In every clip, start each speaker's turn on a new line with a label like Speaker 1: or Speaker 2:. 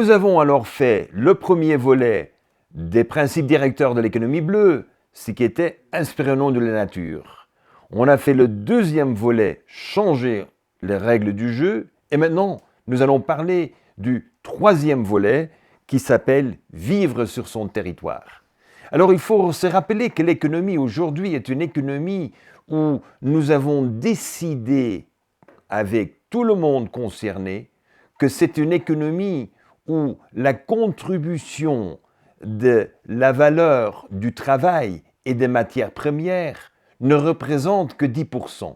Speaker 1: Nous avons alors fait le premier volet des principes directeurs de l'économie bleue, ce qui était inspirant de la nature. On a fait le deuxième volet, changer les règles du jeu, et maintenant nous allons parler du troisième volet qui s'appelle vivre sur son territoire. Alors il faut se rappeler que l'économie aujourd'hui est une économie où nous avons décidé avec tout le monde concerné que c'est une économie où la contribution de la valeur du travail et des matières premières ne représente que 10%.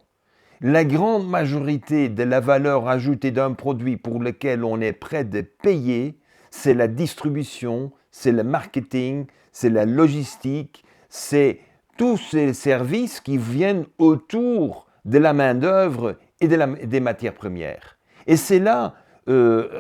Speaker 1: La grande majorité de la valeur ajoutée d'un produit pour lequel on est prêt de payer, c'est la distribution, c'est le marketing, c'est la logistique, c'est tous ces services qui viennent autour de la main-d'œuvre et des matières premières. Et c'est là,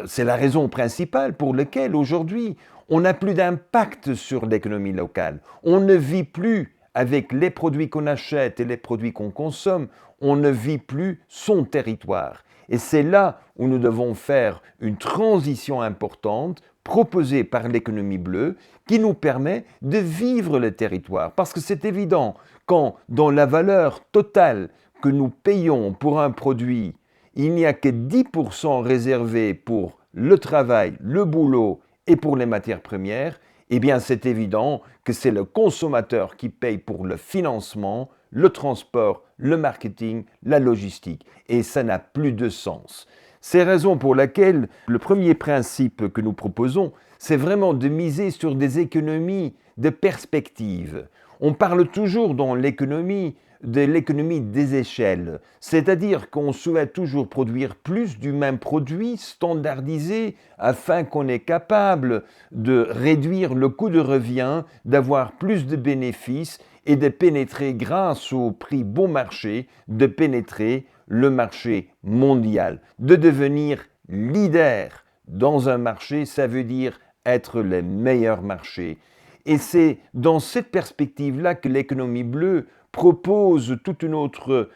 Speaker 1: c'est la raison principale pour laquelle aujourd'hui on n'a plus d'impact sur l'économie locale. On ne vit plus avec les produits qu'on achète et les produits qu'on consomme, on ne vit plus son territoire. Et c'est là où nous devons faire une transition importante proposée par l'économie bleue qui nous permet de vivre le territoire. Parce que c'est évident, quand dans la valeur totale que nous payons pour un produit, il n'y a que 10% réservé pour le travail, le boulot et pour les matières premières, eh bien c'est évident que c'est le consommateur qui paye pour le financement, le transport, le marketing, la logistique. Et ça n'a plus de sens. C'est la raison pour laquelle le premier principe que nous proposons, c'est vraiment de miser sur des économies de perspective. On parle toujours dans l'économie de l'économie des échelles, c'est-à-dire qu'on souhaite toujours produire plus du même produit standardisé afin qu'on est capable de réduire le coût de revient, d'avoir plus de bénéfices et de pénétrer grâce au prix bon marché, de pénétrer le marché mondial, de devenir leader dans un marché, ça veut dire être le meilleur marché. Et c'est dans cette perspective-là que l'économie bleue propose toute une autre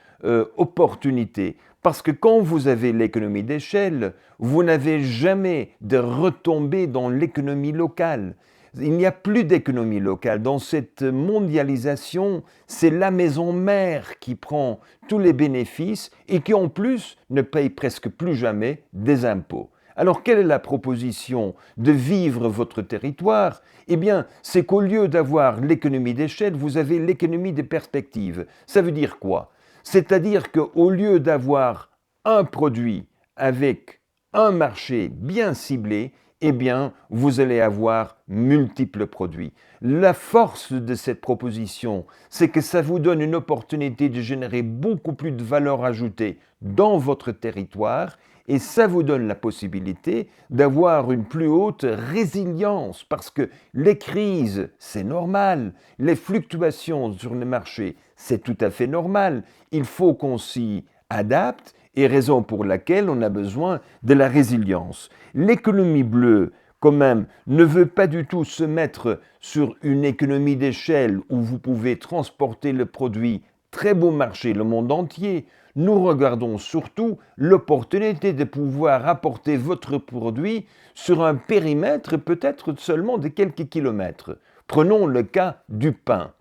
Speaker 1: opportunité. Parce que quand vous avez l'économie d'échelle, vous n'avez jamais de retombées dans l'économie locale. Il n'y a plus d'économie locale. Dans cette mondialisation, c'est la maison mère qui prend tous les bénéfices et qui en plus ne paye presque plus jamais des impôts. Alors, quelle est la proposition de vivre votre territoire? Eh bien, c'est qu'au lieu d'avoir l'économie d'échelle, vous avez l'économie de perspective. Ça veut dire quoi? C'est-à-dire qu'au lieu d'avoir un produit avec un marché bien ciblé, eh bien, vous allez avoir multiples produits. La force de cette proposition, c'est que ça vous donne une opportunité de générer beaucoup plus de valeur ajoutée dans votre territoire et ça vous donne la possibilité d'avoir une plus haute résilience parce que les crises, c'est normal, les fluctuations sur le marché, c'est tout à fait normal. Il faut qu'on s'y adapte et raison pour laquelle on a besoin de la résilience. L'économie bleue, quand même, ne veut pas du tout se mettre sur une économie d'échelle où vous pouvez transporter le produit très beau marché, le monde entier. Nous regardons surtout l'opportunité de pouvoir apporter votre produit sur un périmètre peut-être seulement de quelques kilomètres. Prenons le cas du pain.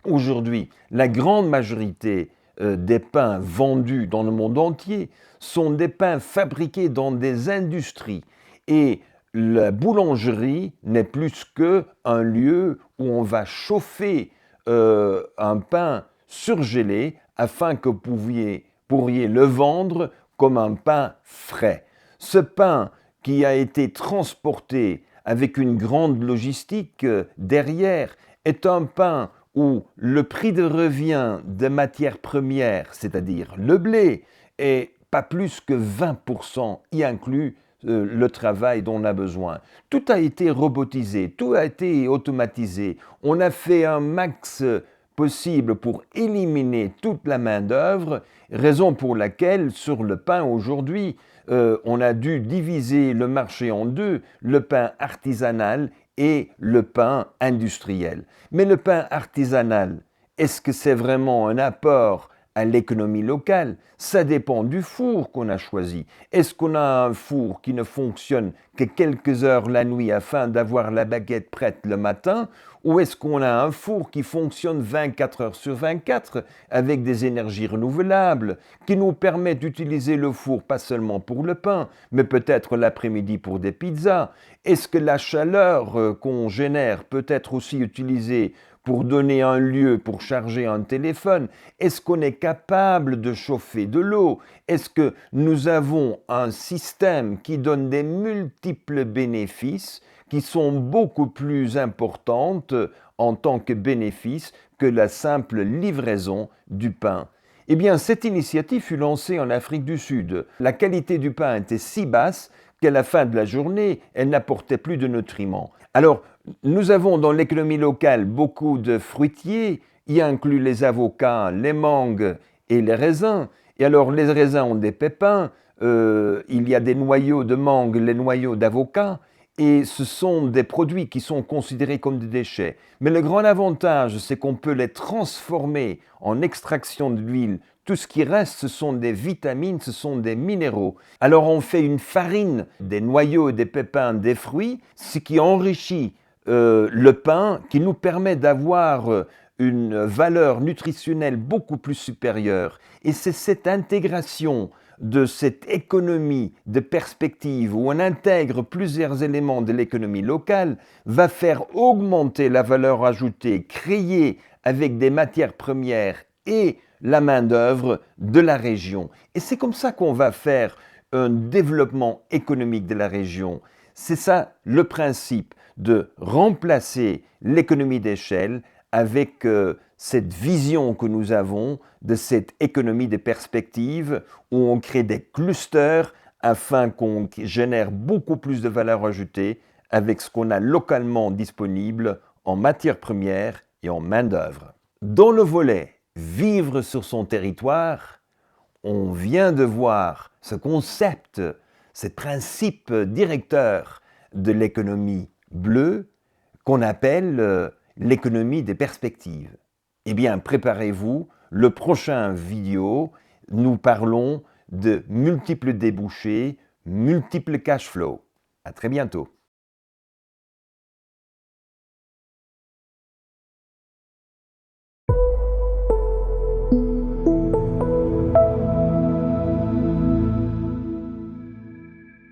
Speaker 1: Aujourd'hui, la grande majorité des pains vendus dans le monde entier sont des pains fabriqués dans des industries et la boulangerie n'est plus qu'un lieu où on va chauffer un pain surgelé afin que vous pourriez le vendre comme un pain frais. Ce pain qui a été transporté avec une grande logistique derrière est un pain où le prix de revient des matières premières, c'est-à-dire le blé, est pas plus que 20% y inclut le travail dont on a besoin. Tout a été robotisé, tout a été automatisé. On a fait un max possible pour éliminer toute la main-d'œuvre, raison pour laquelle sur le pain aujourd'hui, on a dû diviser le marché en deux, le pain artisanal et le pain industriel. Mais le pain artisanal, est-ce que c'est vraiment un apport à l'économie locale. Ça dépend du four qu'on a choisi. Est-ce qu'on a un four qui ne fonctionne que quelques heures la nuit afin d'avoir la baguette prête le matin, ou est-ce qu'on a un four qui fonctionne 24 heures sur 24 avec des énergies renouvelables, qui nous permet d'utiliser le four pas seulement pour le pain, mais peut-être l'après-midi pour des pizzas? Est-ce que la chaleur qu'on génère peut être aussi utilisée pour donner un lieu pour charger un téléphone? Est-ce qu'on est capable de chauffer de l'eau? Est-ce que nous avons un système qui donne des multiples bénéfices qui sont beaucoup plus importantes en tant que bénéfices que la simple livraison du pain? Eh bien, cette initiative fut lancée en Afrique du Sud. La qualité du pain était si basse qu'à la fin de la journée, elle n'apportait plus de nutriments. Alors, nous avons dans l'économie locale beaucoup de fruitiers, y inclut les avocats, les mangues et les raisins. Et alors, les raisins ont des pépins, il y a des noyaux de mangue, les noyaux d'avocat, et ce sont des produits qui sont considérés comme des déchets. Mais le grand avantage, c'est qu'on peut les transformer en extraction d'huile. Tout ce qui reste, ce sont des vitamines, ce sont des minéraux. Alors on fait une farine des noyaux, des pépins, des fruits, ce qui enrichit le pain, qui nous permet d'avoir une valeur nutritionnelle beaucoup plus supérieure. Et c'est cette intégration de cette économie de perspective où on intègre plusieurs éléments de l'économie locale va faire augmenter la valeur ajoutée créée avec des matières premières et la main-d'œuvre de la région. Et c'est comme ça qu'on va faire un développement économique de la région. C'est ça le principe de remplacer l'économie d'échelle avec cette vision que nous avons de cette économie de perspective où on crée des clusters afin qu'on génère beaucoup plus de valeur ajoutée avec ce qu'on a localement disponible en matières premières et en main-d'œuvre. Dans le volet vivre sur son territoire, on vient de voir ce concept, ce principe directeur de l'économie bleue qu'on appelle l'économie des perspectives. Eh bien, préparez-vous, le prochain vidéo, nous parlons de multiples débouchés, multiples cash flows. À très bientôt.